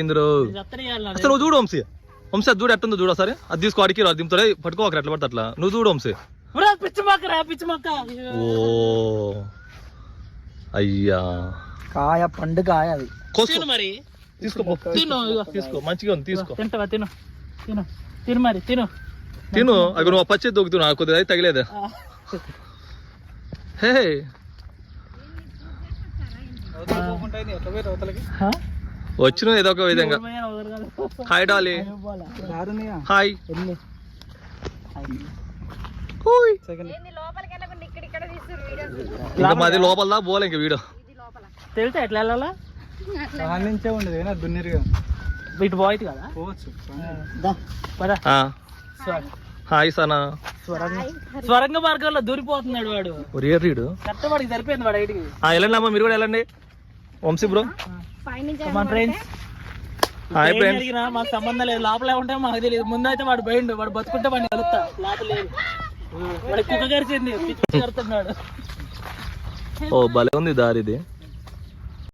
అసలు నువ్వు చూడు వంశీ అది చూడు ఎట్టుందో చూడు సరే అది తీసుకో అడిగి రాదు దింపుతారే పట్టుకో అక్కడ ఎట్లా పడితే అట్లా నువ్వు చూడు వంశీ ఓ అయ్యా కాయ పండు కాయ అది మరి తీసుకో మంచిగా ఉంది తీసుకో తిను అవి నువ్వు పచ్చి దొక్కుతున్నా కొద్దిగా అయితే తగిలేదా హే వచ్చిన ఏదో ఒక విధంగా హాయ్ డాలి హాయ్ ఇంకా మాది లోపల పోలే ఇంకా వీడియో తెలితే ఎట్లా వెళ్ళాలా నుంచే ఉండదు దున్నిరుగా ఇటు పోయింది కదా హాయ్ సనా స్వరంగ మార్గంలో దూరిపోతున్నాడు వాడు రీడు కష్టపడికి సరిపోయింది వాడు ఐటికి వెళ్ళండి అమ్మా మీరు కూడా వెళ్ళండి Vamshi bro friends hi friends మాకు సంబంధం లేదు లోపలే ఉంటే మాకు తెలియదు ముందైతే వాడు పోయిండు వాడు బతుకుంటే వాడిని కలుస్తా లోపల లేదు వాడు కుక్క కరిచింది పిచ్చి కడుతున్నాడు ఓ భలే ఉంది దారి ఇది